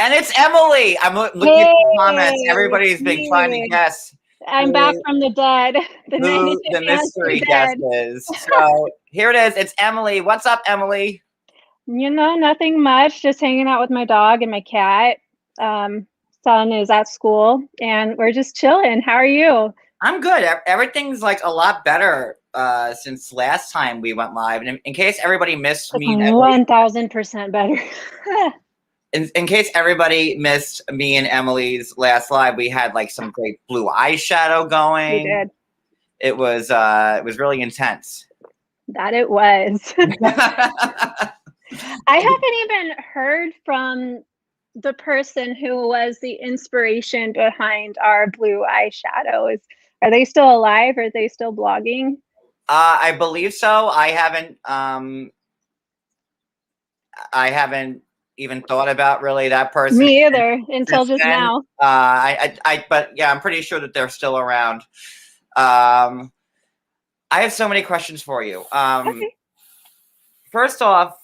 And it's Emily. I'm looking at the comments. Hey, Everybody's it's been trying to me. guess I'm back who, from the dead. The 90 who Day the Fiance mystery guest dead. is. So here it is. It's Emily. What's up, Emily? Nothing much. Just hanging out with my dog and my cat. Son is at school, and we're just chilling. How are you? I'm good. Everything's like a lot better since last time we went live. And in case everybody missed Like me and Emily, 1000% better. in case everybody missed me and Emily's last live, we had like some great blue eyeshadow going. We did. It was really intense. That it was. I haven't even heard from the person who was the inspiration behind our blue eyeshadows. Are they still alive? Are they still blogging? I believe so. I haven't even thought about really that person. Me either, until just then. now. But yeah, I'm pretty sure that they're still around. I have so many questions for you. Okay. First off,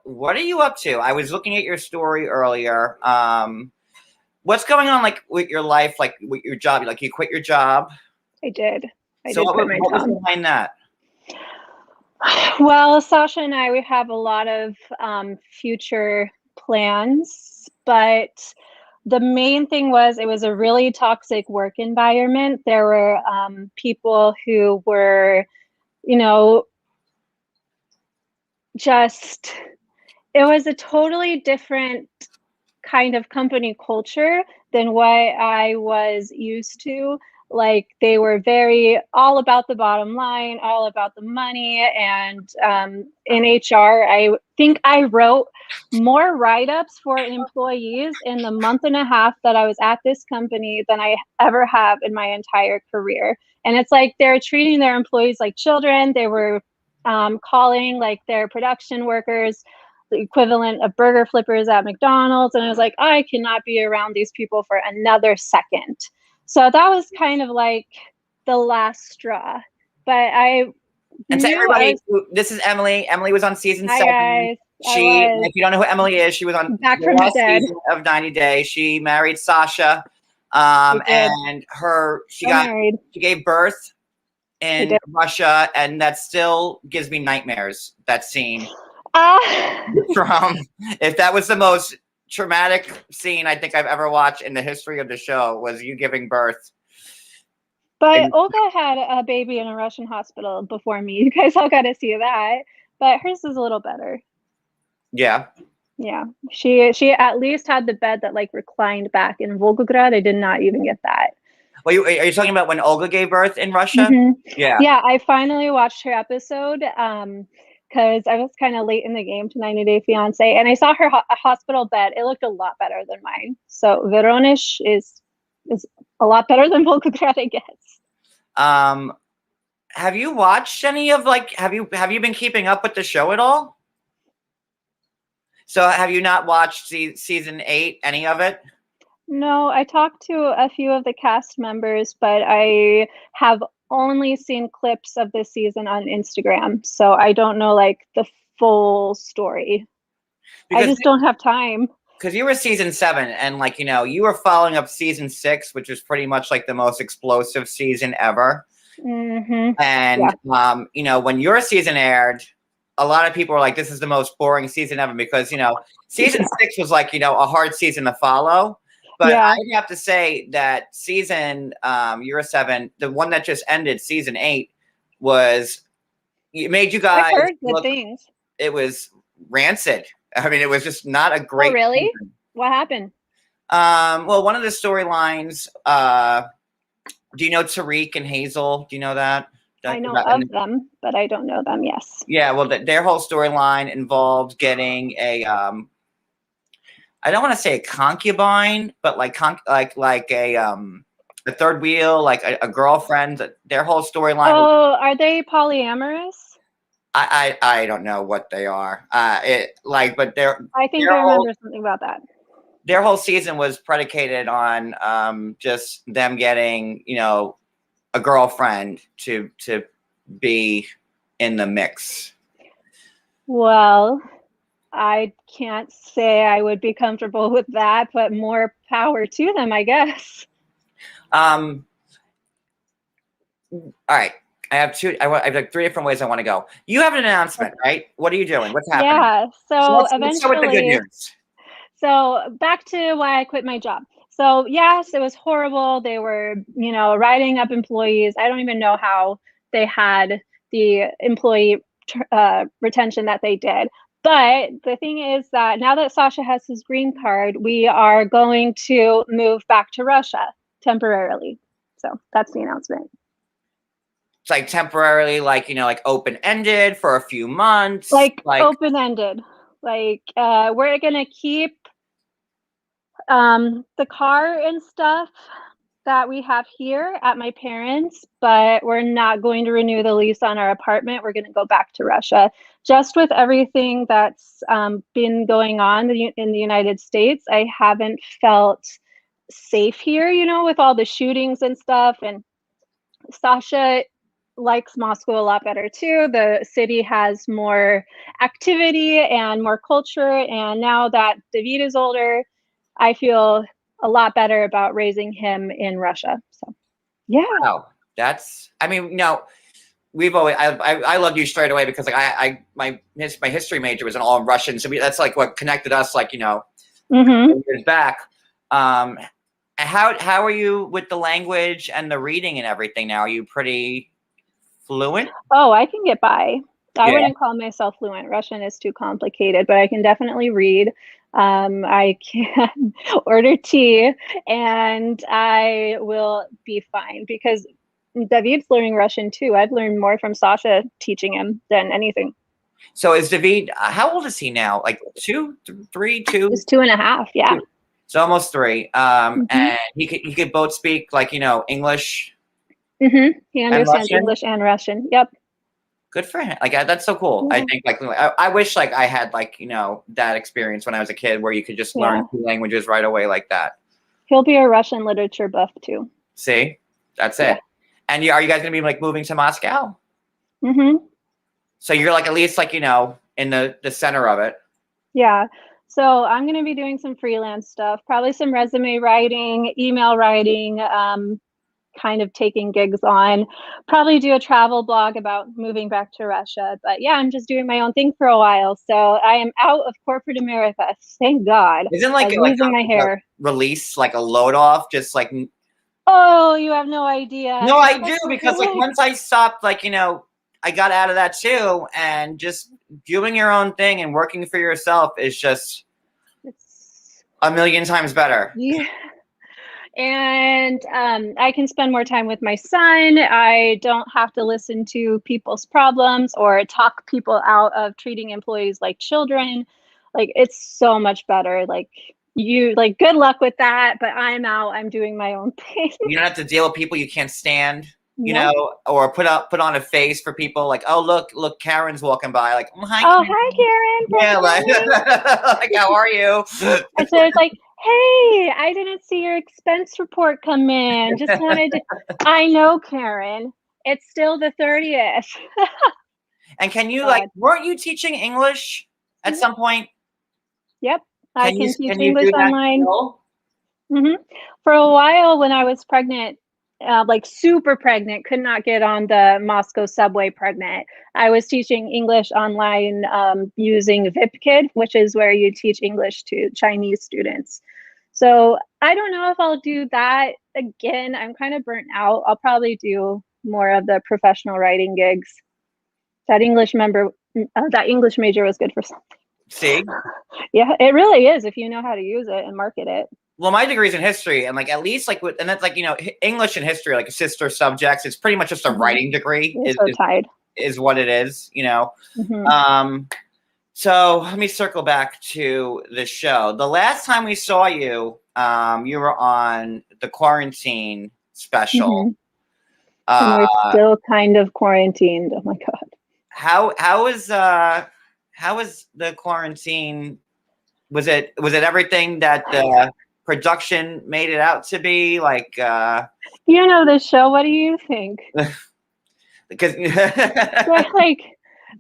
what are you up to? I was looking at your story earlier. What's going on, like with your life, like with your job? Like you quit your job? I did. I So did quit my what was job. behind that? Well, Sasha and we have a lot of future plans, but the main thing was it was a really toxic work environment. There were people who were, just, it was a totally different kind of company culture than what I was used to. Like they were very all about the bottom line, all about the money. And in HR, I think I wrote more write-ups for employees in the month and a half that I was at this company than I ever have in my entire career. And it's like they're treating their employees like children. They were calling like their production workers the equivalent of burger flippers at McDonald's. And I was like, I cannot be around these people for another second. So that was kind of like the last straw. But And to everybody, this is Emily. Emily was on season 7. Guys. If you don't know who Emily is, she was on back from the dead season of 90 Day. She married Sasha, and she gave birth in Russia, and that still gives me nightmares. That scene. From if that was the most traumatic scene I think I've ever watched in the history of the show, was you giving birth. But Olga had a baby in a Russian hospital before me. You guys all got to see that. But hers is a little better. Yeah. Yeah. She at least had the bed that like reclined back. In Volgograd, I did not even get that. Well, are you talking about when Olga gave birth in Russia? Mm-hmm. Yeah. Yeah, I finally watched her episode because I was kind of late in the game to 90 Day Fiance, and I saw her hospital bed. It looked a lot better than mine. So Veronish is a lot better than Volgograd, I guess. Have you watched any of have you been keeping up with the show at all? So have you not watched season 8, any of it? No, I talked to a few of the cast members, but I have only seen clips of this season on Instagram. So I don't know like the full story. Because I just don't have time. Because you were season 7, and you were following up season 6, which was pretty much like the most explosive season ever. Mm-hmm. And when your season aired, a lot of people were like, this is the most boring season ever, because season 6 was like a hard season to follow. But I have to say that season Euro 7, the one that just ended, season 8, it made you guys. I heard good things. It was rancid. I mean, it was just not a great. Oh, really? Season. What happened? Well, one of the storylines. Do you know Tariq and Hazel? Do you know that? I know of them, but I don't know them. Yes. Yeah. Well, their whole storyline involved getting a. I don't want to say a concubine, but like a third wheel, like a girlfriend. Their whole storyline. Oh, are they polyamorous? I don't know what they are. But they're. I think I remember something about that. Their whole season was predicated on just them getting, a girlfriend to be in the mix. Well, I can't say I would be comfortable with that, but more power to them, I guess. All right. I have like 3 different ways I want to go. You have an announcement, right? What are you doing? What's happening? Yeah. So So let's start with the good eventually, news. so back to why I quit my job. So yes, it was horrible. They were, writing up employees. I don't even know how they had the employee retention that they did. But the thing is that now that Sasha has his green card, we are going to move back to Russia temporarily. So that's the announcement. It's like temporarily, like, like open-ended for a few months. Like open-ended. Like we're gonna keep the car and stuff that we have here at my parents', but we're not going to renew the lease on our apartment. We're going to go back to Russia. Just with everything that's been going on in the United States, I haven't felt safe here, with all the shootings and stuff. And Sasha likes Moscow a lot better too. The city has more activity and more culture. And now that David is older, I feel a lot better about raising him in Russia. So, yeah. Wow. I mean, we've always, I loved you straight away because like my history major was in all Russian. So that's like what connected us, like, years back. How are you with the language and the reading and everything now? Are you pretty fluent? Oh, I can get by. I wouldn't call myself fluent. Russian is too complicated, but I can definitely read. I can order tea and I will be fine because David's learning Russian too. I've learned more from Sasha teaching him than anything. So is David, how old is he now? Like 2, 3, 2? He's 2.5, yeah. So almost 3. And he could both speak, like, English. He understands English and Russian. Yep. Good for him. Like, that's so cool. Yeah. I think, like, I wish, like, I had, like, that experience when I was a kid where you could just learn 2 languages right away like that. He'll be a Russian literature buff too. See, that's it. And are you guys gonna be like moving to Moscow? So you're like at least like in the center of it. Yeah. So I'm gonna be doing some freelance stuff, probably some resume writing, email writing, kind of taking gigs on, probably do a travel blog about moving back to Russia. But yeah, I'm just doing my own thing for a while. So I am out of corporate America. Thank God. Isn't like losing my hair release like a load off, just like. Oh, you have no idea. No, I do, because like once I stopped, like, I got out of that too, and just doing your own thing and working for yourself is just a million times better. Yeah. And I can spend more time with my son. I don't have to listen to people's problems or talk people out of treating employees like children. Like, it's so much better. Like, good luck with that, but I'm out. I'm doing my own thing. You don't have to deal with people you can't stand, or put on a face for people like, oh, look, Karen's walking by, like, oh, hi, Karen. Yeah, like how are you? And so it's like, hey, I didn't see your expense report come in. Just wanted to. I know, Karen. It's still the 30th. And can you weren't you teaching English at some point? Yep. I can teach English online. For a while when I was pregnant, like super pregnant, could not get on the Moscow subway pregnant. I was teaching English online using VipKid, which is where you teach English to Chinese students. So I don't know if I'll do that again. I'm kind of burnt out. I'll probably do more of the professional writing gigs. That English major was good for something. See? Yeah, it really is if you know how to use it and market it. Well, my degree's in history, and like at least like and that's like English and history, like sister subjects. It's pretty much just a writing degree. Is what it is, So let me circle back to the show. The last time we saw you, you were on the quarantine special. And we're still kind of quarantined. Oh my God. How was the quarantine? Was it everything that the production made it out to be? Like the show, what do you think? Because like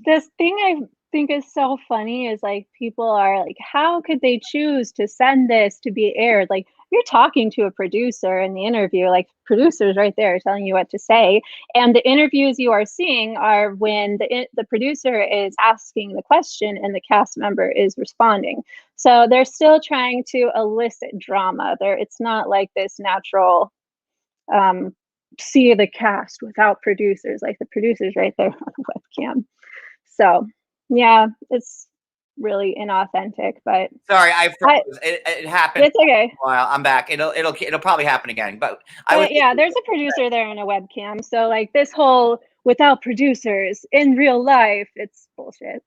this thing think is so funny is like people are like, how could they choose to send this to be aired? Like you're talking to a producer in the interview, like producers right there telling you what to say. And the interviews you are seeing are when the producer is asking the question and the cast member is responding. So they're still trying to elicit drama there. It's not like this natural see the cast without producers, like the producers right there on the webcam. So yeah, it's really inauthentic, but sorry, I froze. It happened. It's okay. While I'm back, it'll probably happen again. But yeah, there's a producer there and a webcam. So like this whole without producers in real life, it's bullshit.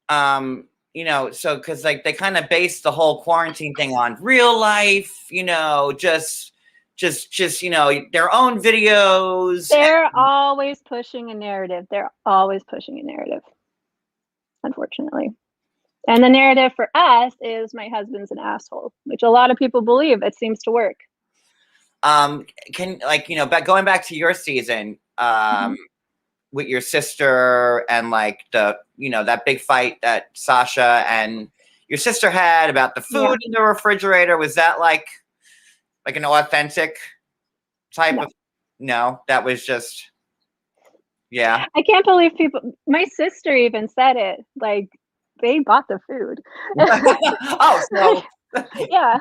You know, so because like they kind of base the whole quarantine thing on real life, you know, just you know, their own videos. They're always pushing a narrative. Unfortunately. And the narrative for us is my husband's an asshole, which a lot of people believe. It seems to work. Can like, you know, going back to your season, with your sister and like the, you know, that big fight that Sasha and your sister had about the food in the refrigerator, was that like an authentic type of? No, that was just, yeah. I can't believe people, my sister even said it, like they bought the food. Oh, so yeah.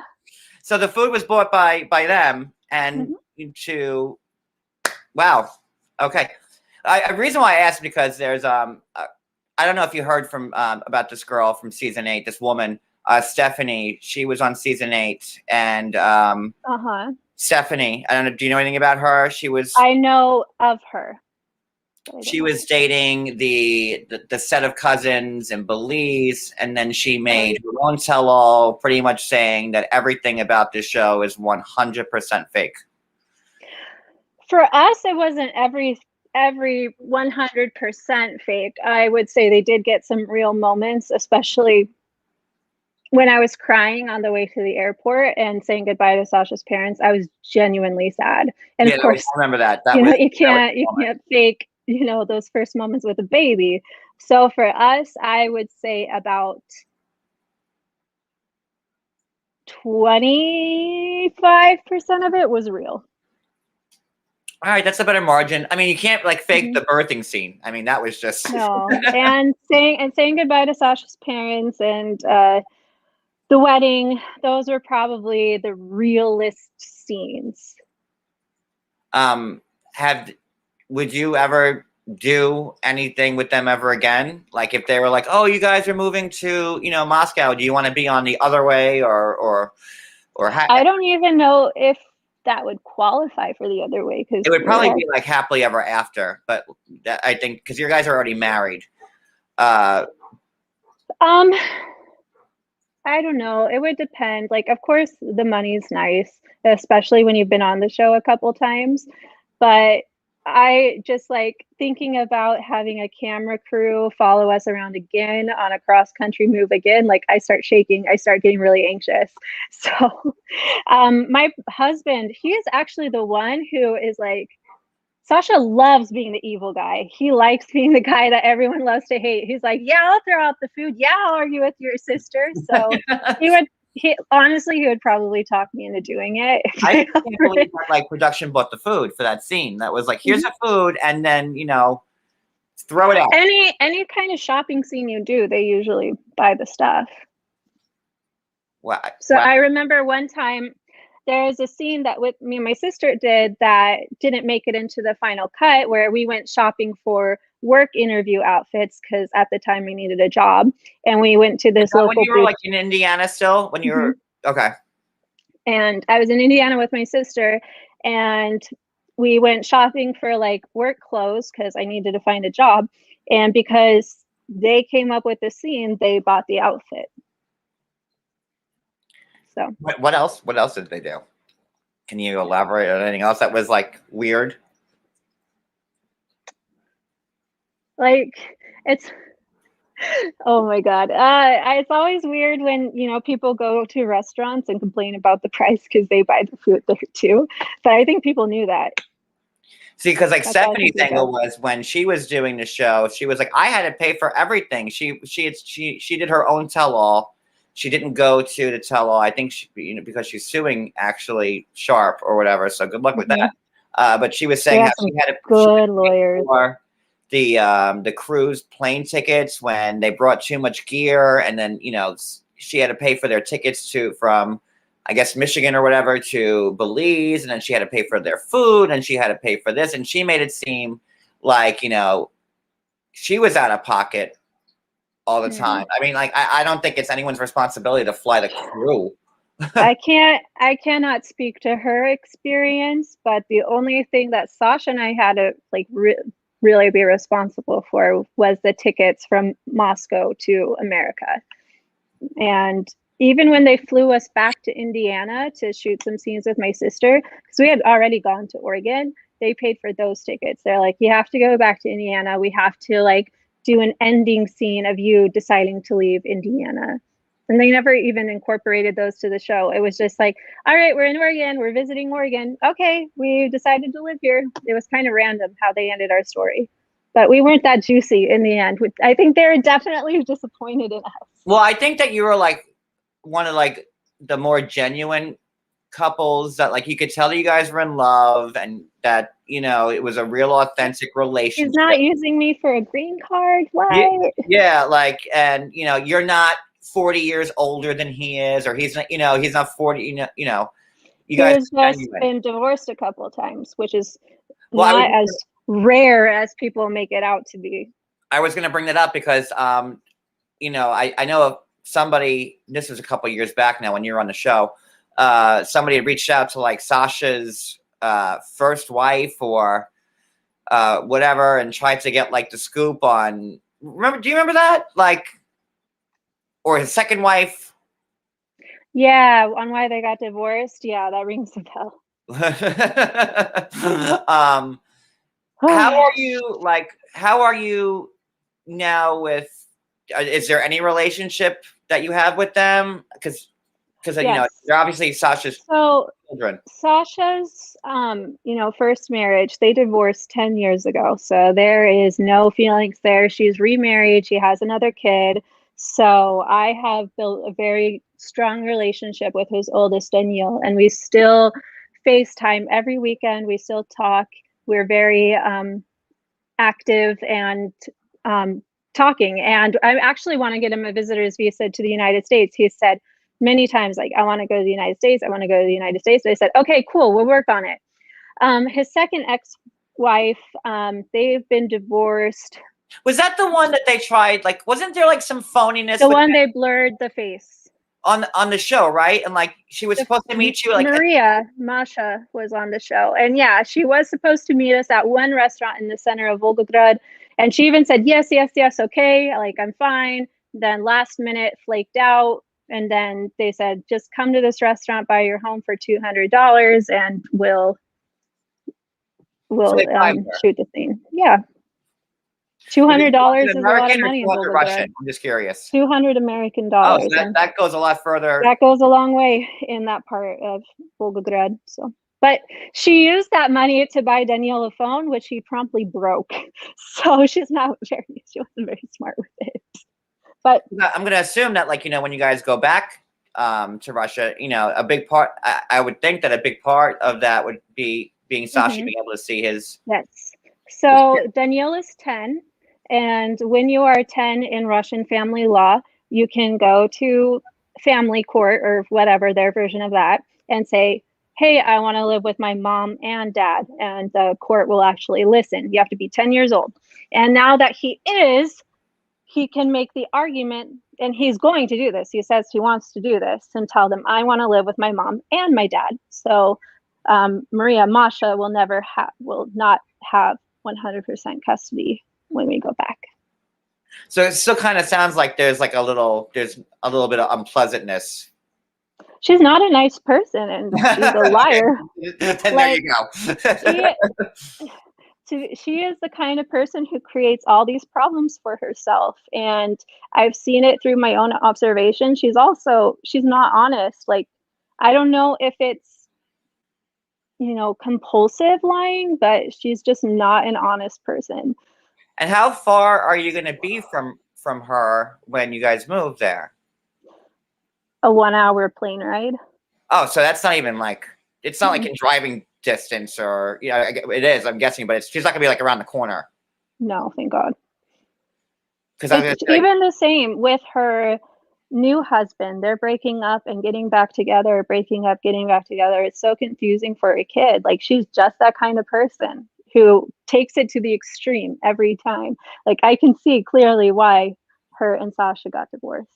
So the food was bought by them and to, wow. Okay. A reason why I asked, because there's I don't know if you heard from about this girl from season 8, this woman, Stephanie. She was on season 8, and Stephanie, I don't know, do you know anything about her? I know of her. She was dating the set of cousins in Belize, and then she made her own tell-all, pretty much saying that everything about this show is 100% fake. For us, it wasn't every 100% fake. I would say they did get some real moments, especially when I was crying on the way to the airport and saying goodbye to Sasha's parents. I was genuinely sad. And of course, I remember that. You can't fake, you know, those first moments with a baby. So for us, I would say about 25% of it was real. All right, that's a better margin. I mean, you can't like fake the birthing scene. I mean, that was just no. And saying goodbye to Sasha's parents and the wedding, those were probably the realest scenes. Would you ever do anything with them ever again? Like if they were like, "Oh, you guys are moving to, you know, Moscow. Do you want to be on the other way or I don't even know if that would qualify for the other way, because it would probably be like happily ever after. But I think because you guys are already married. I don't know. It would depend. Like, of course, the money's nice, especially when you've been on the show a couple times. But I just like thinking about having a camera crew follow us around again on a cross-country move again. Like I start shaking. I start getting really anxious. So my husband, he is actually the one who is like, Sasha loves being the evil guy. He likes being the guy that everyone loves to hate. He's like, yeah, I'll throw out the food. Yeah, I'll argue with your sister. So he would probably talk me into doing it. I can't believe that like production bought the food for that scene. That was like, here's the food, and then, you know, throw it out. Any kind of shopping scene you do, they usually buy the stuff. Wow. So I remember one time there's a scene that with me and my sister did that didn't make it into the final cut, where we went shopping for work interview outfits because at the time we needed a job, and we went to this local. When you were like in Indiana still, when you were okay. And I was in Indiana with my sister, and we went shopping for like work clothes because I needed to find a job, and because they came up with the scene, they bought the outfit. So what else? What else did they do? Can you elaborate on anything else that was like weird? Like it's, oh my God. It's always weird when, you know, people go to restaurants and complain about the price because they buy the food there too. But I think people knew that. See, because like Stephanie's angle was when she was doing the show, she was like, I had to pay for everything. She did her own tell-all. She didn't go to the tell-all. I think because she's suing actually Sharp or whatever. So good luck with that. But she was saying how she had to good lawyers for the cruise plane tickets when they brought too much gear, and then she had to pay for their tickets from I guess Michigan or whatever to Belize, and then she had to pay for their food, and she had to pay for this, and she made it seem like she was out of pocket all the time. I mean, like I don't think it's anyone's responsibility to fly the crew. I cannot speak to her experience, but the only thing that Sasha and I had to like really be responsible for was the tickets from Moscow to America. And even when they flew us back to Indiana to shoot some scenes with my sister, because we had already gone to Oregon, they paid for those tickets. They're like, you have to go back to Indiana. We have to like do an ending scene of you deciding to leave Indiana. And they never even incorporated those to the show. It was just like, all right, we're in Oregon. We're visiting Oregon. Okay, we decided to live here. It was kind of random how they ended our story. But we weren't that juicy in the end. I think they were definitely disappointed in us. Well, I think that you were like one of like the more genuine couples that like you could tell that you guys were in love and that it was a real authentic relationship. He's not using me for a green card. Why? Yeah, like, and you're not 40 years older than he is, or he's not, he's not 40. You guys has just been divorced a couple of times, which is not as rare as people make it out to be. I was going to bring that up because, I know of somebody. This was a couple of years back now when you were on the show. Somebody had reached out to like Sasha's first wife or whatever, and tried to get like the scoop on. Do you remember that? Like, or his second wife? Yeah, on why they got divorced. Yeah, that rings a bell. How are you now with? Is there any relationship that you have with them? Because yes. They're obviously Sasha's children. Sasha's first marriage, they divorced 10 years ago, so there is no feelings there. She's remarried, she has another kid. So I have built a very strong relationship with his oldest, Danielle, and we still FaceTime every weekend. We still talk. We're very active and talking. And I actually want to get him a visitor's visa to the United States. He said many times, like, I want to go to the United States. I want to go to the United States. I said, okay, cool. We'll work on it. His second ex-wife, they've been divorced. Was that the one that they tried? Like, wasn't there like some phoniness? The one they blurred the face on the show, right? And like she was supposed to meet you. Like Masha was on the show, and yeah, she was supposed to meet us at one restaurant in the center of Volgograd, and she even said yes, okay, like I'm fine. Then last minute flaked out, and then they said just come to this restaurant by your home for $200, and we'll shoot the scene. Yeah. $200 is a lot of money in Volgograd. I'm just curious. $200 American. Oh, so that goes a lot further. That goes a long way in that part of Volgograd. So, but she used that money to buy Danielle a phone, which he promptly broke. So she wasn't very smart with it. But I'm going to assume that, like, when you guys go back to Russia, a big part. I would think that a big part of that would be being Sasha being able to see his. Yes. So Danielle is 10. And when you are 10 in Russian family law, you can go to family court or whatever, their version of that, and say, hey, I want to live with my mom and dad. And the court will actually listen. You have to be 10 years old. And now that he can make the argument, and he's going to do this. He says he wants to do this and tell them, I want to live with my mom and my dad. So Masha will not have 100% custody when we go back. So it still kind of sounds like there's a little bit of unpleasantness. She's not a nice person, and she's a liar. There you go. She is the kind of person who creates all these problems for herself, and I've seen it through my own observation. She's not honest. Like, I don't know if it's compulsive lying, but she's just not an honest person. And how far are you going to be from her when you guys move there? A 1-hour plane ride. Oh, so that's not even like, it's not like in driving distance, or it is, I'm guessing, but she's not gonna be like around the corner. No, thank God. Because it's even the same with her new husband. They're breaking up and getting back together, breaking up, getting back together. It's so confusing for a kid. Like, she's just that kind of person who takes it to the extreme every time. Like, I can see clearly why her and Sasha got divorced.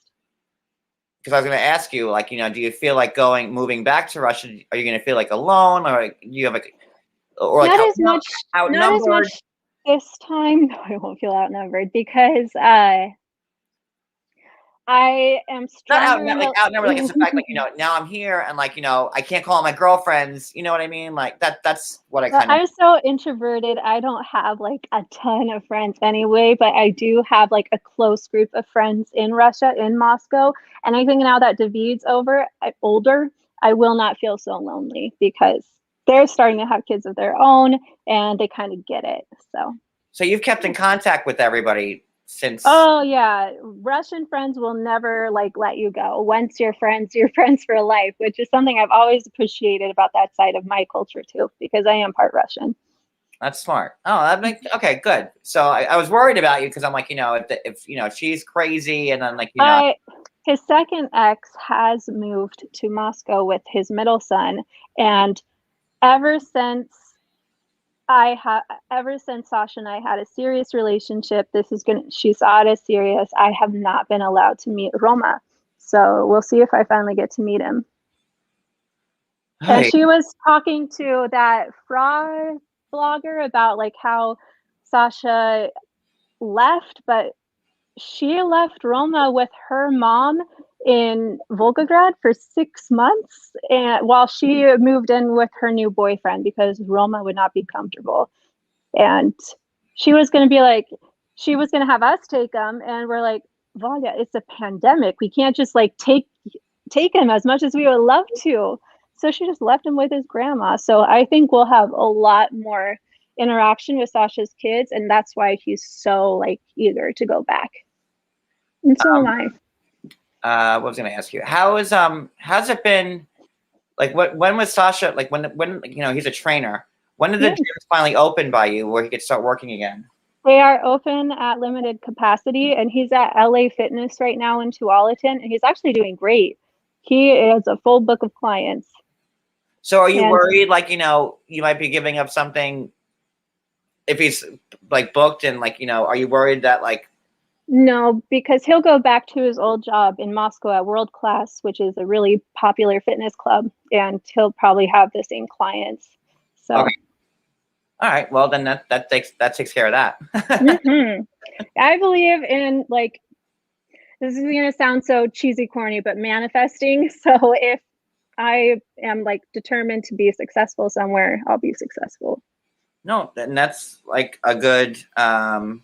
Because I was going to ask you, like, do you feel like moving back to Russia? Are you going to feel like alone, or you have like, or like not as much this time? No, I won't feel outnumbered because I am stronger. Not outnumbered, like it's the fact, like, now I'm here, and like, I can't call my girlfriends. You know what I mean? Like that's what I kind of. I'm so introverted. I don't have like a ton of friends anyway, but I do have like a close group of friends in Russia, in Moscow. And I think now that David's older, I will not feel so lonely because they're starting to have kids of their own and they kind of get it. So you've kept in contact with everybody since. Oh yeah, Russian friends will never like let you go. Once you're friends for life, which is something I've always appreciated about that side of my culture too, because I am part Russian. That's smart. Oh, that makes okay, good. So I was worried about you because I'm like, if she's crazy, and then like his second ex has moved to Moscow with his middle son, and ever since Sasha and I had a serious relationship, she saw it as serious. I have not been allowed to meet Roma. So we'll see if I finally get to meet him. Hey. And she was talking to that fraud blogger about like how Sasha left, but she left Roma with her mom in Volgograd for 6 months, and while she moved in with her new boyfriend because Roma would not be comfortable. And she was going to have us take him, and we're like, Volga, it's a pandemic. We can't just like take him as much as we would love to. So she just left him with his grandma. So I think we'll have a lot more interaction with Sasha's kids, and that's why he's so like eager to go back. And so am I. What was I going to ask you? How's it been? Like, when was Sasha, like, when he's a trainer, when did the gyms finally open by you where he could start working again? They are open at limited capacity, and he's at LA Fitness right now in Tualatin, and he's actually doing great. He has a full book of clients. So are you worried, like, you might be giving up something if he's like booked, and like, are you worried that like? No, because he'll go back to his old job in Moscow at World Class, which is a really popular fitness club, and he'll probably have the same clients. So. Okay. All right. Well, then that takes care of that. I believe in, like, this is going to sound so cheesy, corny, but manifesting. So if I am like determined to be successful somewhere, I'll be successful. No, and that's like a good outlook.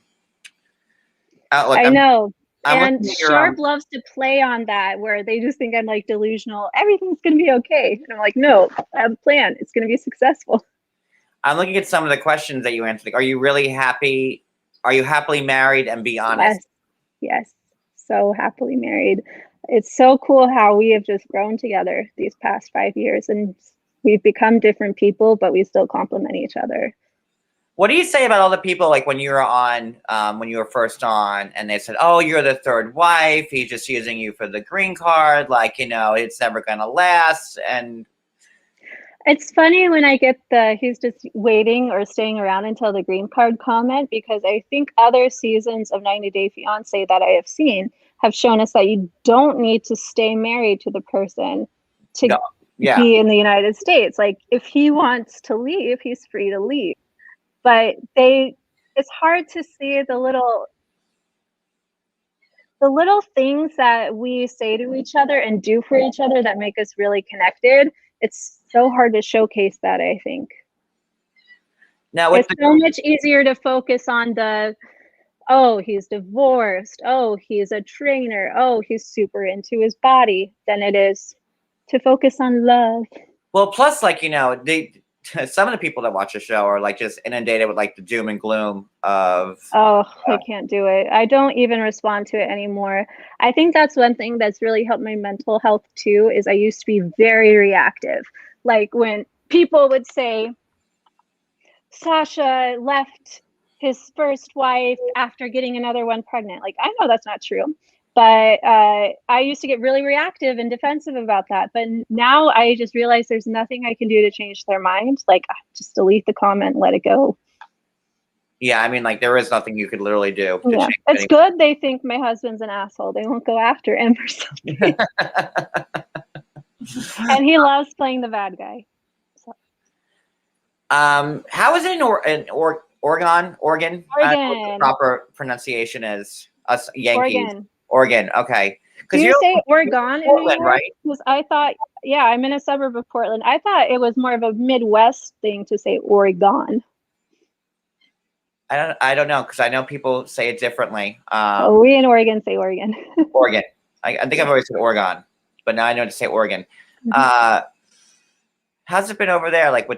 I know. And Sharp loves to play on that, where they just think I'm like delusional. Everything's going to be okay. And I'm like, no, I have a plan. It's going to be successful. I'm looking at some of the questions that you answered. Like, are you really happy? Are you happily married? And be honest. Yes. So happily married. It's so cool how we have just grown together these past 5 years, and we've become different people, but we still complement each other. What do you say about all the people, like when you were first on, and they said, oh, you're the third wife, he's just using you for the green card, like, it's never going to last? And it's funny when I get he's just waiting or staying around until the green card comment, because I think other seasons of 90 Day Fiance that I have seen have shown us that you don't need to stay married to the person to be in the United States. Like, if he wants to leave, he's free to leave. But it's hard to see the little things that we say to each other and do for each other that make us really connected. It's so hard to showcase that, I think. Now, it's so much easier to focus on oh, he's divorced, oh, he's a trainer, oh, he's super into his body, than it is to focus on love. Well, plus, like, some of the people that watch the show are like just inundated with like the doom and gloom of. I can't do it. I don't even respond to it anymore. I think that's one thing that's really helped my mental health too, is I used to be very reactive. Like when people would say, Sasha left his first wife after getting another one pregnant. Like, I know that's not true, but I used to get really reactive and defensive about that. But now I just realize there's nothing I can do to change their mind. Like, just delete the comment, let it go. Yeah, I mean, like there is nothing you could literally do. Yeah, it's good they think my husband's an asshole. They won't go after him or something. And he loves playing the bad guy. So. How is it in Oregon? Oregon. I don't know what the proper pronunciation is. Us Yankees. Oregon. Okay. Do you say Oregon in New York? Right? Because I thought, yeah, I'm in a suburb of Portland. I thought it was more of a Midwest thing to say Oregon. I don't know, because I know people say it differently. We in Oregon say Oregon. Oregon. I think I've always said Oregon, but now I know to say Oregon. Mm-hmm. How's it been over there? Like,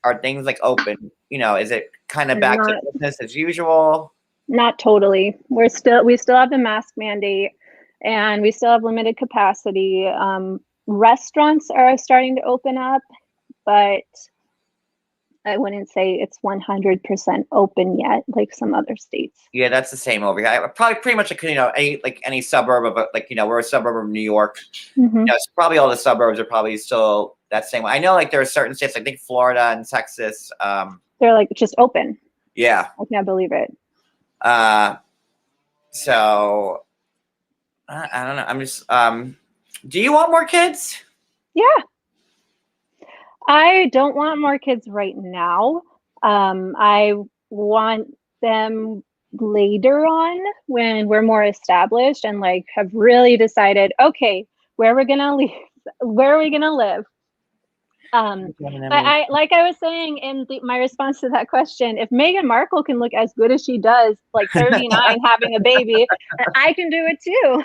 are things like open? You know, is it kind of back to business as usual? Not totally. We still have the mask mandate, and we still have limited capacity. Restaurants are starting to open up, but I wouldn't say it's 100% open yet, like some other states. Yeah, that's the same over here. Probably pretty much any suburb of we're a suburb of New York. Mm-hmm. So probably all the suburbs are probably still that same way. I know like there are certain states, I think Florida and Texas. They're like just open. Yeah. I can't believe it. So I don't know. I'm just do you want more kids? Yeah. I don't want more kids right now. I want them later on when we're more established and like have really decided, okay, where are we gonna live? But like I was saying in my response to that question, if Meghan Markle can look as good as she does, like 39, having a baby, I can do it too.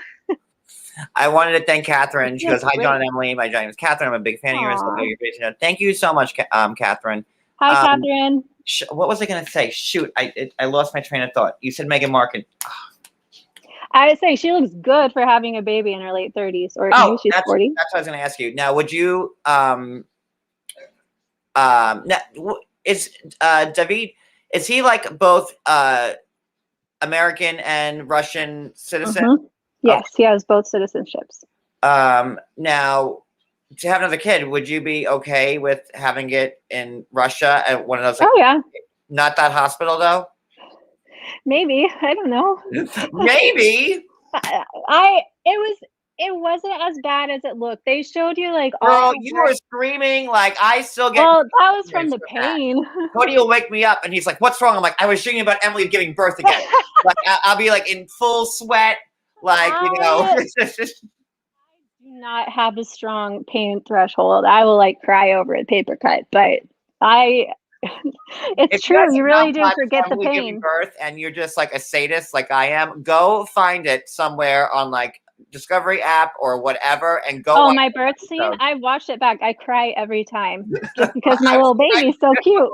I wanted to thank Catherine. She goes, "Hi, John and Emily. My name is Catherine. I'm a big fan of yours. Thank you so much, Catherine." Hi, Catherine. What was I going to say? Shoot, I lost my train of thought. You said Meghan Markle. I would say she looks good for having a baby in her late 30s, or maybe she's 40. That's what I was going to ask you. Now, would you is David? Is he like both American and Russian citizen? Mm-hmm. Yes, he has both citizenships. Now, to have another kid, would you be okay with having it in Russia at one of those? Like, yeah. Not that hospital though. Maybe, I don't know. Maybe. It wasn't as bad as it looked. They showed you like girl, you were screaming like I still get. Well, that was from the pain. Cody will wake me up and he's like, "What's wrong?" I'm like, "I was dreaming about Emily giving birth again." Like I'll be like in full sweat. Like, I do not have a strong pain threshold. I will like cry over a paper cut, but it's true. You really do forget the pain. Giving birth and you're just like a sadist, like I am. Go find it somewhere on like Discovery app or whatever, and go. Oh, my birth scene! I watched it back. I cry every time just because my little baby's so cute.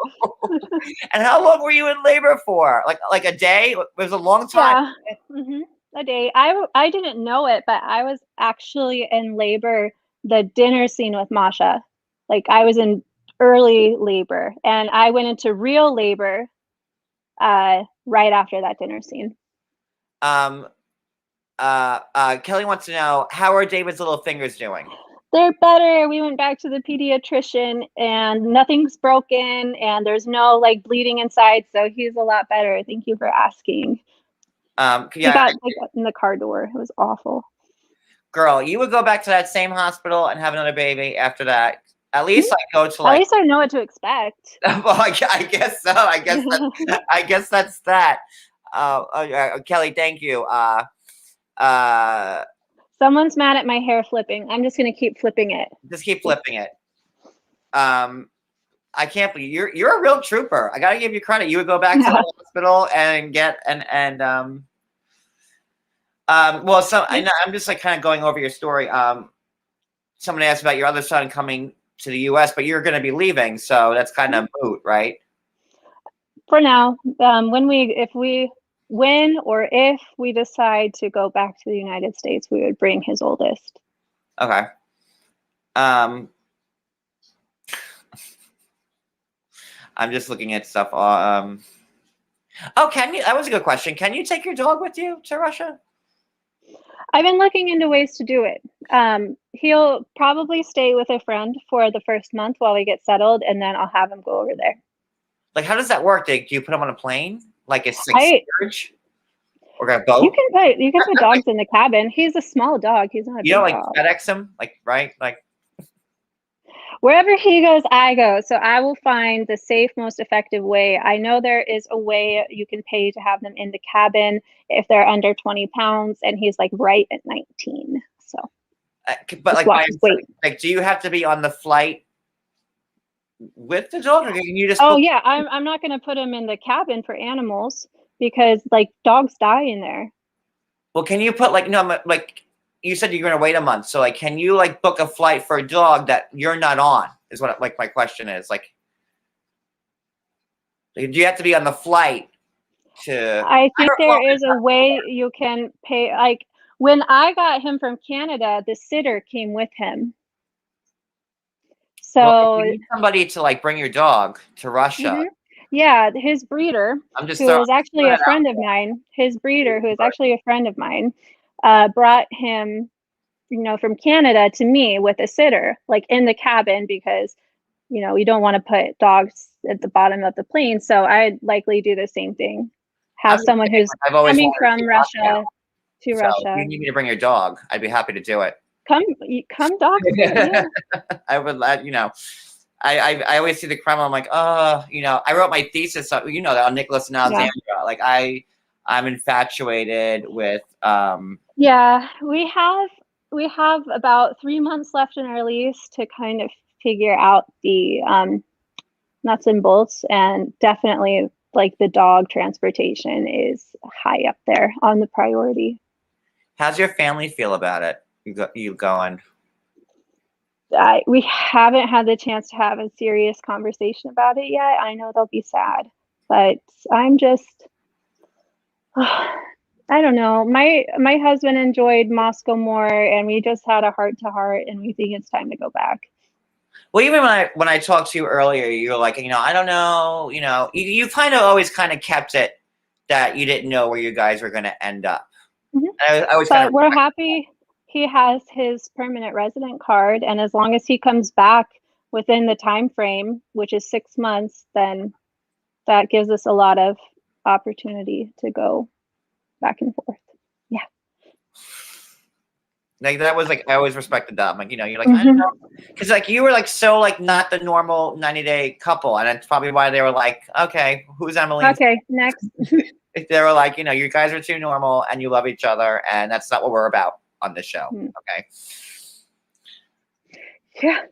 And how long were you in labor for? Like a day? It was a long time. Yeah. Mm-hmm. A day. I didn't know it, but I was actually in labor the dinner scene with Masha. Like I was in early labor, and I went into real labor right after that dinner scene. Kelly wants to know, how are David's little fingers doing? They're better. We went back to the pediatrician and nothing's broken and there's no like bleeding inside, so he's a lot better. Thank you for asking. He got in the car door. It was awful. Girl, you would go back to that same hospital and have another baby after that. At least go to like. At least I know what to expect. Well, I guess so. I guess that's that. Kelly, thank you. Someone's mad at my hair flipping. I'm just gonna keep flipping it. Just keep flipping it. I can't believe you're a real trooper. I gotta give you credit. You would go back to the hospital and get well, I'm just like kind of going over your story. Someone asked about your other son coming to the U.S., but you're going to be leaving, so that's kind of moot, right? For now, if we decide to go back to the United States, we would bring his oldest. Okay. I'm just looking at stuff. That was a good question. Can you take your dog with you to Russia? I've been looking into ways to do it. He'll probably stay with a friend for the first month while we get settled, and then I'll have him go over there. Like, how does that work? Do you put him on a plane? Like it's like storage? Or a boat? You can put dogs in the cabin. He's a small dog. He's not a big dog. FedEx him? Like, right? Like, wherever he goes, I go. So I will find the safe, most effective way. I know there is a way you can pay to have them in the cabin if they're under 20 pounds, and he's like right at 19. So, but like, do you have to be on the flight with the dog, or can you just? Oh yeah, I'm not going to put him in the cabin for animals because like dogs die in there. Well, can you put like you said you're going to wait a month, so like, can you like book a flight for a dog that you're not on? Is what like my question is. Like, do you have to be on the flight to? I think there is a way you can pay. Like when I got him from Canada, the sitter came with him. So you need somebody to like bring your dog to Russia. Mm-hmm. Yeah, his breeder, who is actually a friend of mine. His breeder, who is actually a friend of mine, brought him, from Canada to me with a sitter, like in the cabin, because, you don't want to put dogs at the bottom of the plane. So I'd likely do the same thing. Have someone who's coming from Russia to Russia. If you need me to bring your dog, I'd be happy to do it. Come dog. Yeah. I would let I always see the Kremlin. I'm like, I wrote my thesis on, on Nicholas and Alexandra. Yeah. Like I'm infatuated with. Yeah, we have about 3 months left in our lease to kind of figure out the nuts and bolts, and definitely like the dog transportation is high up there on the priority. How's your family feel about it? You going? We haven't had the chance to have a serious conversation about it yet. I know they'll be sad, but I'm just, I don't know. My husband enjoyed Moscow more, and we just had a heart-to-heart, and we think it's time to go back. Well, even when I talked to you earlier, you were like, I don't know, you kind of always kind of kept it that you didn't know where you guys were going to end up. Mm-hmm. But we're happy he has his permanent resident card, and as long as he comes back within the time frame, which is 6 months, then that gives us a lot of opportunity to go back and forth. Yeah. Like that was like, I always respected that. I'm like, you're like, I don't know. Because like you were like so like not the normal 90-day couple, and that's probably why they were like, okay, who's Emily? Okay, next. They were like, you guys are too normal and you love each other, and that's not what we're about on this show. Okay. Yeah,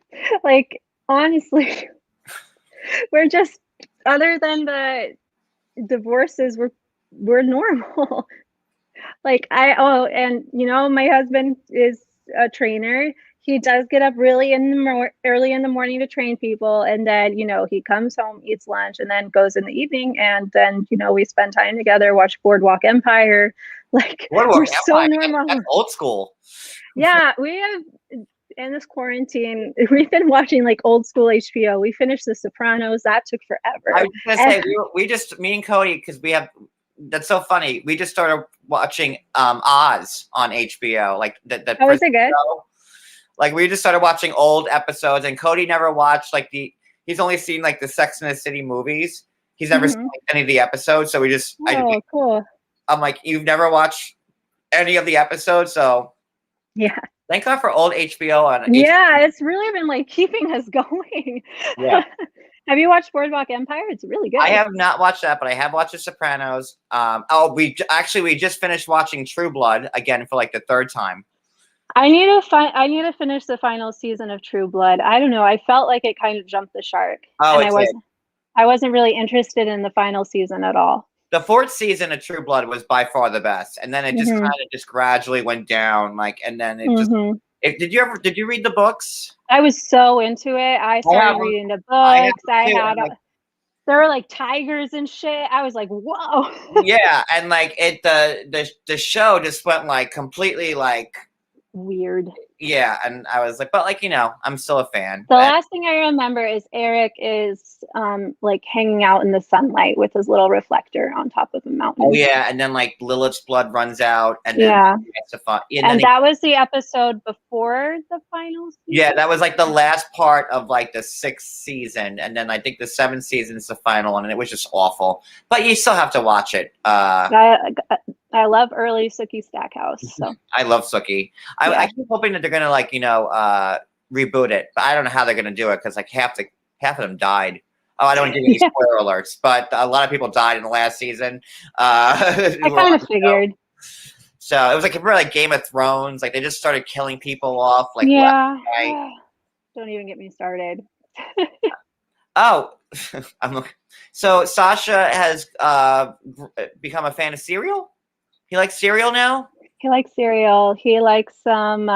like honestly, we're just, other than the divorces, we're normal. Like and my husband is a trainer. He does get up early in the morning to train people, and then he comes home, eats lunch, and then goes in the evening, and then we spend time together, watch Boardwalk Empire. Like we're so normal. That's old school. Yeah, we have, in this quarantine, we've been watching like old school HBO. We finished The Sopranos. That took forever. I was gonna say me and Cody, because we have. That's so funny. We just started watching Oz on HBO. Like that. Oh, is it good? Show. Like we just started watching old episodes, and Cody never watched he's only seen like the Sex and the City movies. He's never seen any of the episodes, so we just. Cool. I'm like, you've never watched any of the episodes, so. Yeah. Thank God for old HBO on. Yeah, it's really been like keeping us going. Yeah. Have you watched Boardwalk Empire? It's really good. I have not watched that, but I have watched The Sopranos. We just finished watching True Blood again for like the third time. I need to finish the final season of True Blood. I don't know. I felt like it kind of jumped the shark. Oh, and I wasn't really interested in the final season at all. The fourth season of True Blood was by far the best, and then it just kind of just gradually went down. Like, and then it just. Did you read the books? I was so into it. I started reading the books. There were like tigers and shit. I was like, whoa. Yeah, and like the show just went like completely like weird. Yeah, and I was like, but like, I'm still a fan. The last thing I remember is Eric is like hanging out in the sunlight with his little reflector on top of a mountain. Oh yeah, and then like Lilith's blood runs out, and then and that was the episode before the final season. Yeah, that was like the last part of like the 6th season, and then I think the 7th season is the final one, and it was just awful. But you still have to watch it. I love early Sookie Stackhouse. So I love Sookie. I keep hoping that they're gonna like reboot it, but I don't know how they're gonna do it because like half of them died. Oh, I don't want to give you any spoiler alerts, but a lot of people died in the last season. I kind of figured. So it was like really like Game of Thrones. Like they just started killing people off. Like don't even get me started. Oh, so Sasha has become a fan of cereal. He likes cereal now? He likes cereal. He likes some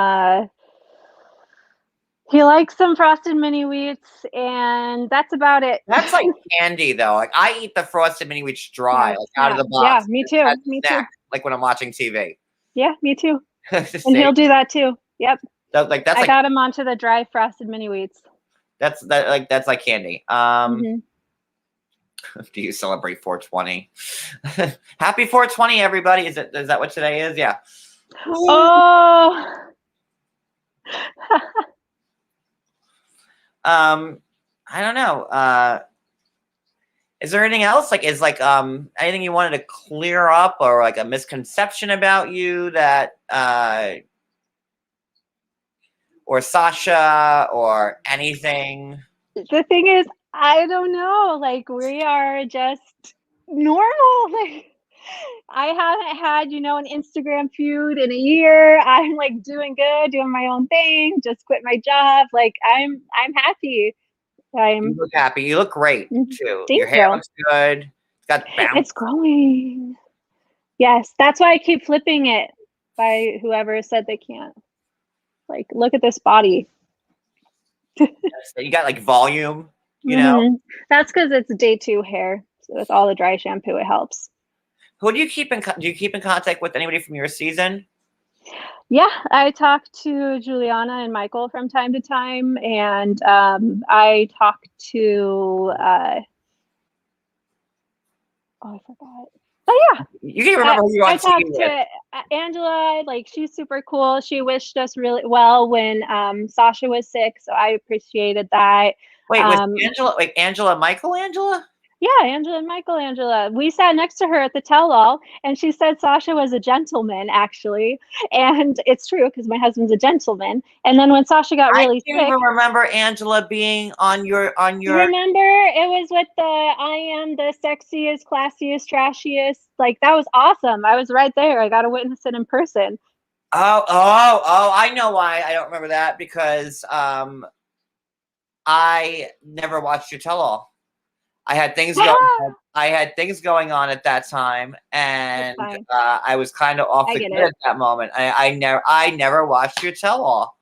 Frosted Mini Wheats, and that's about it. That's like candy, though. Like I eat the Frosted Mini Wheats dry, like out of the box. Yeah, me too. Me too. Like when I'm watching TV. Yeah, me too. And he'll do that too. Yep. I got him onto the dry Frosted Mini Wheats. That's like candy. Do you celebrate 420? Happy 420, everybody! Is that what today is? Yeah. Oh. I don't know. Is there anything else? Like, is like anything you wanted to clear up, or like a misconception about you that or Sasha, or anything? The thing is, I don't know. Like, we are just normal. Like, I haven't had, an Instagram feud in a year. I'm like doing good, doing my own thing, just quit my job. Like, I'm happy. You look happy. You look great too. Thank Your hair you. looks good. It's got bounce. It's growing. Yes, that's why I keep flipping it by whoever said they can't. Like, look at this body. You got like volume, you know? That's because it's day 2 hair. So with all the dry shampoo, it helps. Who do you keep in contact with? Anybody from your season? Yeah, I talk to Juliana and Michael from time to time, and I talk to I forgot. Oh yeah, you can't remember who you I talked to Angela. Like, she's super cool. She wished us really well when Sasha was sick, so I appreciated that. Wait, was Angela like Angela Michael Angela? Yeah, Angela and Angela. We sat next to her at the tell-all, and she said Sasha was a gentleman, actually. And it's true, because my husband's a gentleman. And then when Sasha got really sick... I even remember Angela being on your... You remember? It was with the I am the sexiest, classiest, trashiest. Like, that was awesome. I was right there. I got to witness it in person. Oh, I know why I don't remember that, because I never watched your tell-all. I had things going on at that time, and I was kind of off the grid at that moment. I never watched your tell-all.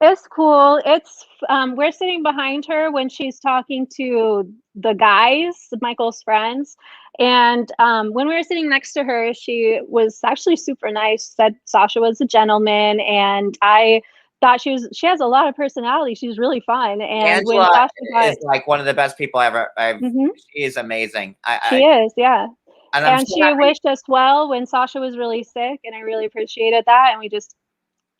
It's cool. It's we're sitting behind her when she's talking to the guys, Michael's friends, and when we were sitting next to her, she was actually super nice. Said Sasha was a gentleman, and I thought she has a lot of personality. She's really fun. And Angela is like one of the best people ever. She is amazing. She is, yeah. And she wished us well when Sasha was really sick, and I really appreciated that. And we just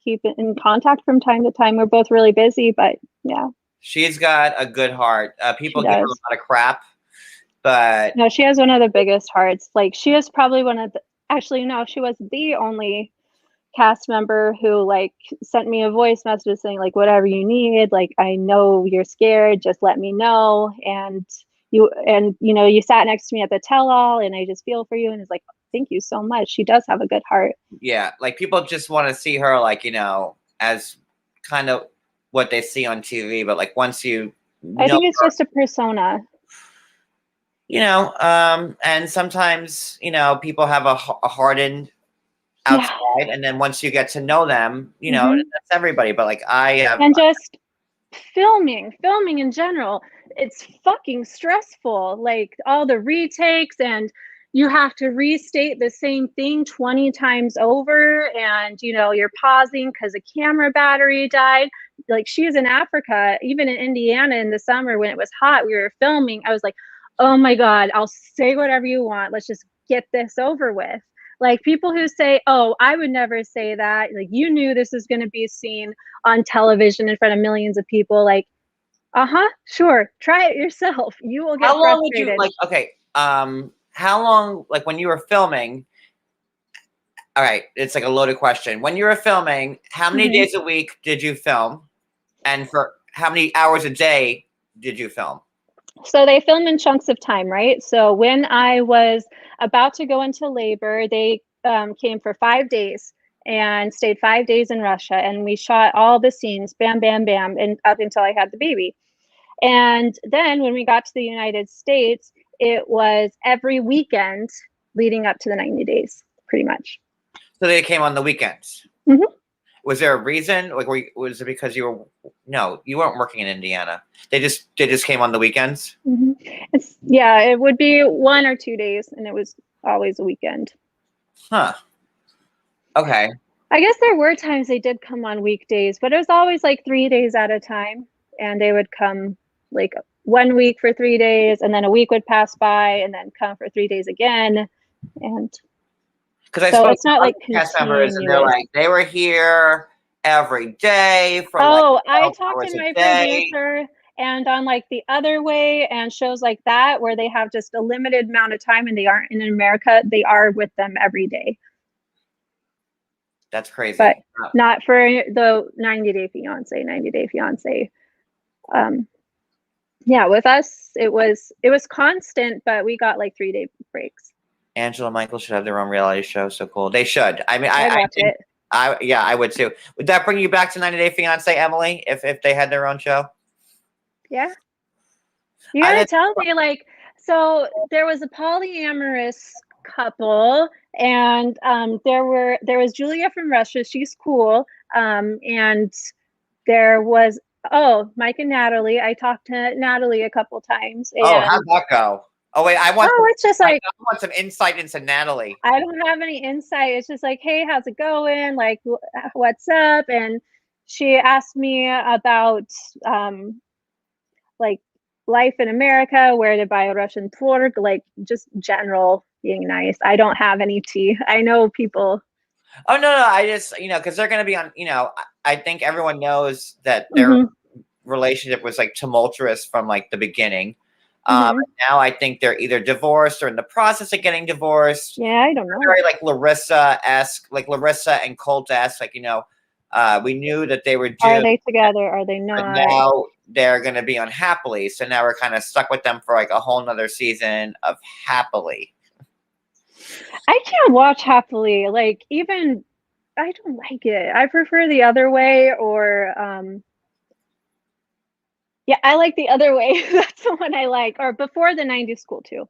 keep in contact from time to time. We're both really busy, but yeah. She's got a good heart. People give her a lot of crap, but no, she has one of the biggest hearts. Like, she is probably one of the, actually, no, she was the only cast member who like sent me a voice message saying like, whatever you need, like, I know you're scared, just let me know. And you sat next to me at the tell-all, and I just feel for you. And it's like, thank you so much. She does have a good heart. Yeah, like people just want to see her like, as kind of what they see on TV, but like once you I think it's just a persona. And sometimes, people have a hardened outside, and then once you get to know them, that's everybody. But like I have, and just filming in general, it's fucking stressful. Like all the retakes, and you have to restate the same thing 20 times over, and you're pausing because a camera battery died. Like, she's in Africa, even in Indiana in the summer when it was hot, we were filming. I was like, oh my God, I'll say whatever you want. Let's just get this over with. Like, people who say, oh, I would never say that. Like, you knew this was going to be seen on television in front of millions of people. Like, sure, try it yourself. You will get How long frustrated. would you, like, okay, how long, like when you were filming, all right, it's like a loaded question. When you were filming, how many days a week did you film? And for how many hours a day did you film? So they film in chunks of time, right? So when I was about to go into labor, they came for 5 days and stayed 5 days in Russia. And we shot all the scenes, bam, bam, bam, and up until I had the baby. And then when we got to the United States, it was every weekend leading up to the 90 days, pretty much. So they came on the weekends. Mm-hmm. Was there a reason? Like, was it because you were? No, you weren't working in Indiana. They just came on the weekends. Mm-hmm. It would be 1 or 2 days, and it was always a weekend. Huh. Okay. I guess there were times they did come on weekdays, but it was always like 3 days at a time, and they would come like 1 week for 3 days, and then a week would pass by, and then come for 3 days again, and. Because so it's not like cast members, and they're like, they were here every day for I talked to my producer, and on like The Other Way and shows like that where they have just a limited amount of time and they aren't in America, they are with them every day. That's crazy. But not for the 90 Day Fiance, 90 Day Fiance. With us it was constant, but we got like 3-day breaks. Angela and Michael should have their own reality show. So cool. They should. I mean, I think, I would too. Would that bring you back to 90 Day Fiance, Emily, if they had their own show? Yeah. You gotta tell me, like, so there was a polyamorous couple, and there was Julia from Russia. She's cool. And there was Mike and Natalie. I talked to Natalie a couple times. And, how'd that go? Oh wait, I want some insight into Natalie. I don't have any insight. It's just like, hey, how's it going? Like, what's up? And she asked me about like life in America, where to buy a Russian twerk, like just general being nice. I don't have any tea. I know people. Oh no, I just because they're gonna be on. I think everyone knows that their relationship was like tumultuous from like the beginning. Now I think they're either divorced or in the process of getting divorced. Yeah, I don't know. Very like Larissa-esque, like Larissa and Colt-esque. Like, we knew that they were due. Are they together? Are they not? But now they're going to be on Happily. So now we're kind of stuck with them for like a whole nother season of Happily. I can't watch Happily. Like, even, I don't like it. I prefer The Other Way, or yeah, I like The Other Way. That's the one I like. Or Before the 90s School too.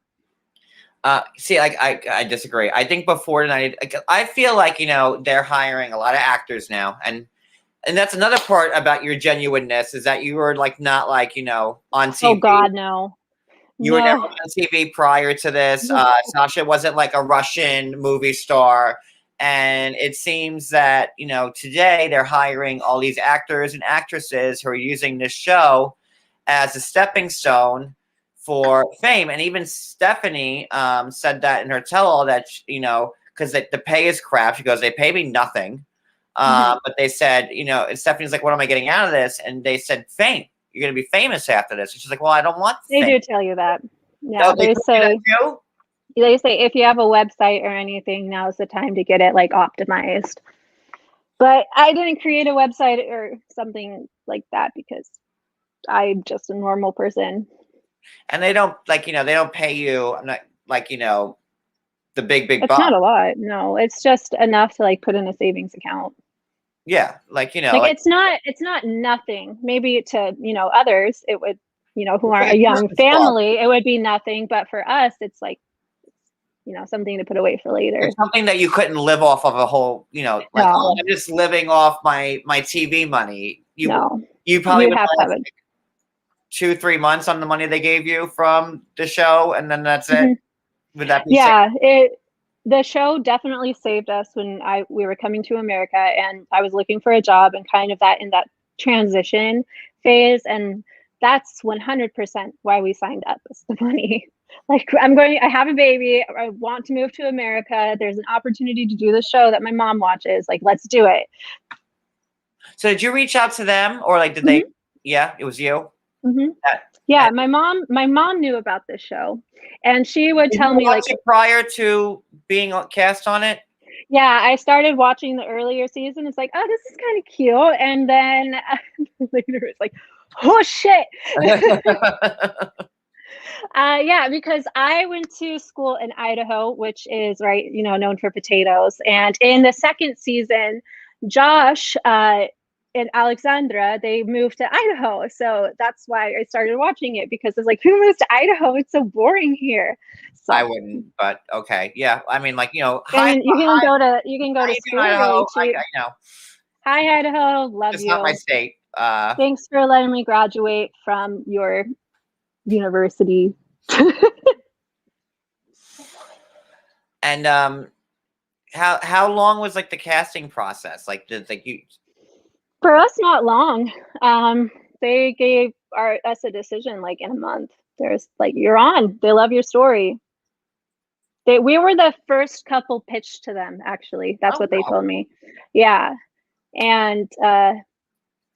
See, like I disagree. I think Before the 90s, I feel like they're hiring a lot of actors now, and that's another part about your genuineness is that you were like not like on TV. Oh God, no. You were never on TV prior to this. Sasha wasn't like a Russian movie star. And it seems that, today they're hiring all these actors and actresses who are using this show as a stepping stone for fame. And even Stephanie said that in her tell-all that, because the pay is crap. She goes, they pay me nothing. But they said, and Stephanie's like, what am I getting out of this? And they said, fame. You're going to be famous after this. And she's like, well, I don't want fame. They do tell you that. Yeah, they say if you have a website or anything, now's the time to get it like optimized. But I didn't create a website or something like that because I'm just a normal person. And they don't they don't pay you. I'm not like, the big It's not a lot. No, it's just enough to like put in a savings account. Yeah. Like, it's not nothing. Maybe to, others, it would, who are a young family, it would be nothing. But for us, it's like, something to put away for later. It's something that you couldn't live off of a whole, like, I'm just living off my TV money. No. You probably would have to have last, like, 2-3 months on the money they gave you from the show, and then that's it. Would that be safe? Yeah, the show definitely saved us when we were coming to America, and I was looking for a job and kind of in that transition phase, and that's 100% why we signed up. Is the money. Like, I have a baby, I want to move to America. There's an opportunity to do the show that my mom watches. Like, let's do it. So did you reach out to them, or like did they? Yeah, it was you. Yeah, my mom knew about this show, and she would tell me, like, prior to being cast on it. Yeah, I started watching the earlier season. It's like, oh, this is kind of cute, and then later it's like, oh shit. Yeah, because I went to school in Idaho, which is known for potatoes. And in the second season, Josh and Alexandra, they moved to Idaho. So that's why I started watching it, because it's like, who moves to Idaho? It's so boring here. So I wouldn't, but okay. Yeah. I mean, like, you can go to school Idaho, really cheap. I know. Hi, Idaho. Love it's you. It's not my state. Thanks for letting me graduate from your university. And how long was like the casting process? Like, For us, not long. They gave us a decision like in a month. There's like, you're on. They love your story. We were the first couple pitched to them, actually. That's what they told me. Yeah. And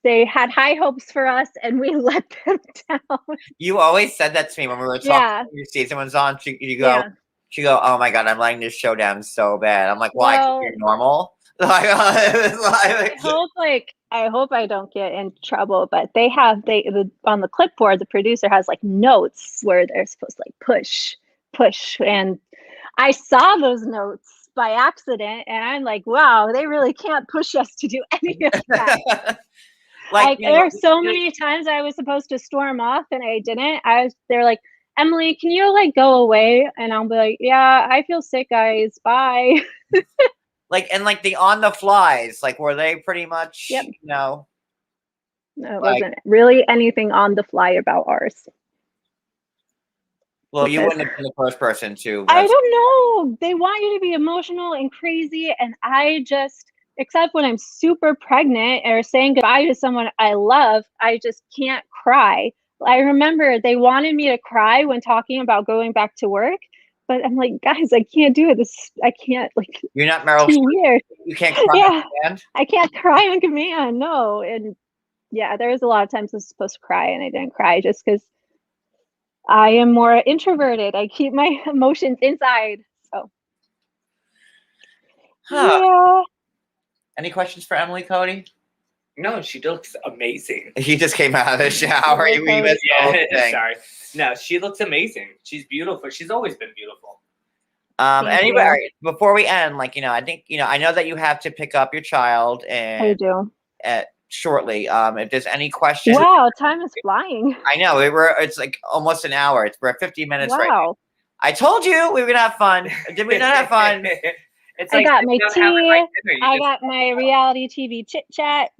they had high hopes for us, and we let them down. You always said that to me when we were talking. Your season was on. You go, oh my God, I'm letting this show down so bad. I'm like, why? Well, you're normal. I hope I don't get in trouble, but on the clipboard, the producer has like notes where they're supposed to like push, and I saw those notes by accident, and I'm like, wow, they really can't push us to do any of that. Like there are so many times I was supposed to storm off and I didn't. They're like, Emily, can you like go away? And I'll be like, yeah, I feel sick, guys. Bye. Like the on the flies, like were they pretty much, No, it wasn't really anything on the fly about ours. Well, you wouldn't have been the first person to. I don't know. They want you to be emotional and crazy, and I just, except when I'm super pregnant or saying goodbye to someone I love, I just can't cry. I remember they wanted me to cry when talking about going back to work, but I'm like, guys, I can't do it. I can't, like, you're not Meryl Streep. You can't cry on command? I can't cry on command, no. And yeah, there was a lot of times I was supposed to cry and I didn't cry just because I am more introverted. I keep my emotions inside. So yeah. Any questions for Emily, Cody? No, she looks amazing. He just came out of the shower. Sorry. No, she looks amazing. She's beautiful. She's always been beautiful. Anyway, before we end, like, I think, I know that you have to pick up your child and I do. Shortly. If there's any questions. Wow, time is flying. I know. It's like almost an hour. We're at 50 minutes right now. I told you we were gonna have fun. Did we not have fun? I got my tea. I got my reality TV chit chat.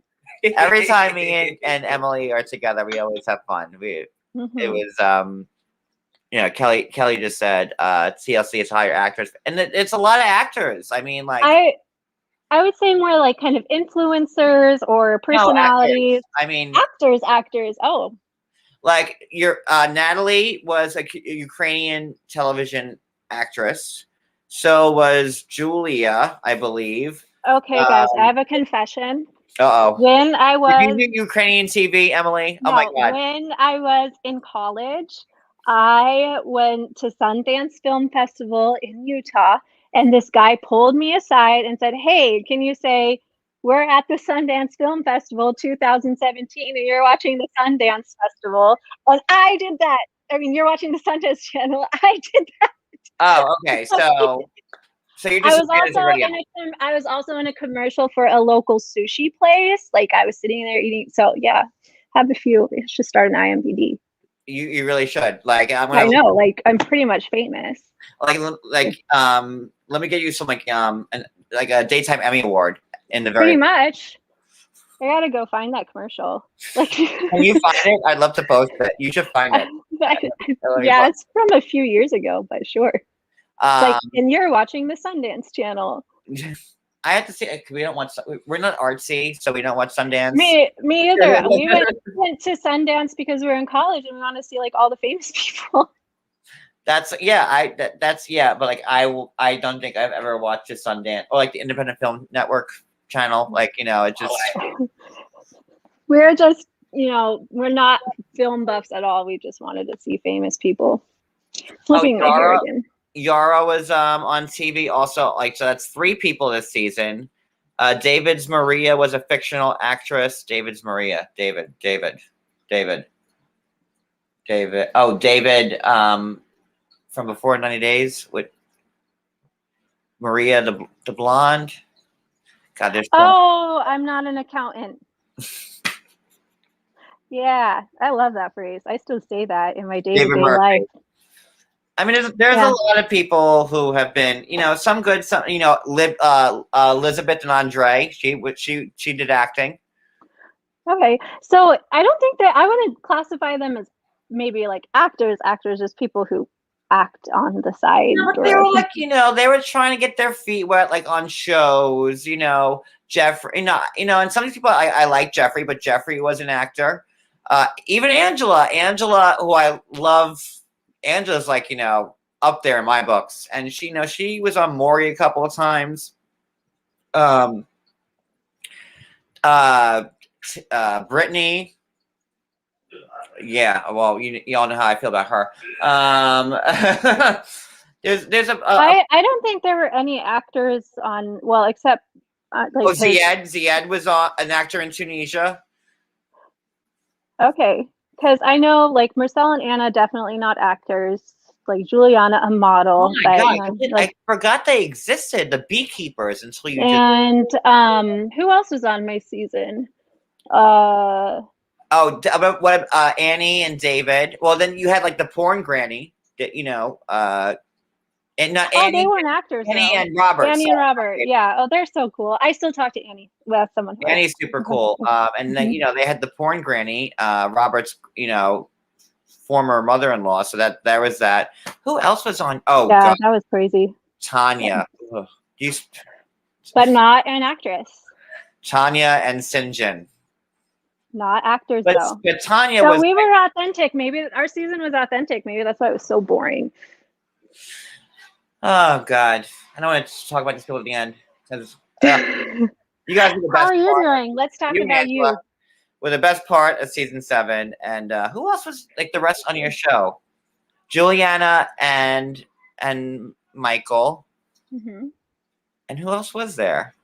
Every time me and Emily are together, we always have fun. It was Kelly just said TLC is hire actors, and it's a lot of actors. I mean, like I would say more like kind of influencers or personalities. I mean, actors. Oh, like Natalie was a Ukrainian television actress. So was Julia, I believe. Okay, guys, I have a confession. Uh-oh. When I was... Did you do Ukrainian TV, Emily? No, oh, my God. When I was in college, I went to Sundance Film Festival in Utah, and this guy pulled me aside and said, hey, can you say, we're at the Sundance Film Festival 2017, and you're watching the Sundance Festival. And I did that. I mean, you're watching the Sundance Channel. I did that. Oh, okay. So you're just I was also in a commercial for a local sushi place. Like, I was sitting there eating. So yeah, have a few. It should start an IMDb. You really should. Like, I know. Like, I'm pretty much famous. Like let me get you some like a daytime Emmy award in the very pretty much. I gotta go find that commercial. Like, Can you find it? I'd love to post it. You should find it. Yeah, it's from a few years ago, but sure. Like, Um, and you're watching the Sundance Channel. I have to say, we don't watch. We're not artsy, so we don't watch Sundance. Me either. We went to Sundance because we were in college and we want to see like all the famous people. That's yeah. That's yeah. But like, I don't think I've ever watched a Sundance or like the Independent Film Network channel. Like, you know, it just. We're just, you know, we're not film buffs at all. We just wanted to see famous people. Flipping my hair again. Yara was on TV also. Like, so that's 3 people this season. David's Maria was a fictional actress. David's Maria. David. Oh, David from Before 90 Days with Maria the blonde. God, there's oh, I'm not an accountant. Yeah, I love that phrase. I still say that in my day-to-day life. I mean, there's a lot of people who have been, you know, some good, some, you know, Elizabeth and Andre. She did acting. Okay, so I don't think that I wouldn't classify them as maybe like actors. Actors, just people who act on the side. No, they were like, you know, they were trying to get their feet wet, like on shows. You know, Jeffrey. You know, and some of these people I like Jeffrey, but Jeffrey was an actor. Even Angela, who I love. Angela's like, you know, up there in my books, and she, you know, she was on Maury a couple of times. Brittany, yeah. Well, you all know how I feel about her. There's I don't think there were any actors on, well, except like Ziad was an actor in Tunisia. Okay. Because I know, like, Marcel and Anna, definitely not actors. Like, Juliana, a model. Oh my God. I forgot they existed, the beekeepers, until you and who else was on my season? Annie and David. Well, then you had, like, the porn granny, that, you know, and not Annie. They weren't actors. Annie and Robert. Annie and Robert. Yeah. Oh, they're so cool. I still talk to Annie. Well, someone. Annie's super cool. And then, you know, they had the porn granny, Robert's, you know, former mother-in-law. So that was that. Who else was on? Oh, yeah, God. That was crazy. Tanya. Yeah. But not an actress. Tanya and Sinjin. Not actors, though. But Tanya so was. We were authentic. Maybe our season was authentic. Maybe that's why it was so boring. Oh God, I don't want to talk about this till at the end because you guys are the best. How are you doing? Let's talk about you. We're the best part of season 7, and who else was like the rest on your show? Juliana and Michael, and who else was there?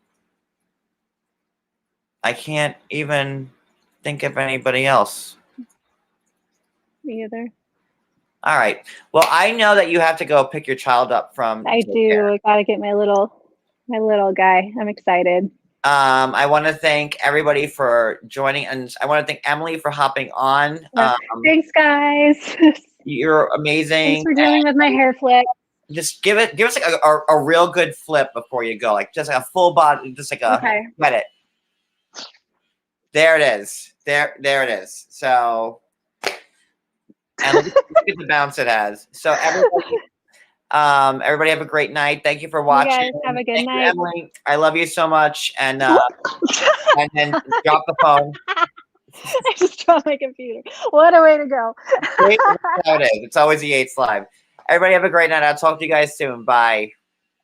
I can't even think of anybody else. Me either. All right. Well, I know that you have to go pick your child up from. I do. I gotta get my little guy. I'm excited. I want to thank everybody for joining, and I want to thank Emily for hopping on. Thanks, guys. You're amazing. Thanks for dealing with my hair flip. Just give us like a real good flip before you go, like just like a full body, just like a let it. There it is. There it is. So. And look at the bounce it has. So everybody have a great night. Thank you for watching. You guys have a good night. Emily, I love you so much. And and then drop the phone. I just dropped my computer. What a way to go. It's always the Yates Live. Everybody have a great night. I'll talk to you guys soon. Bye.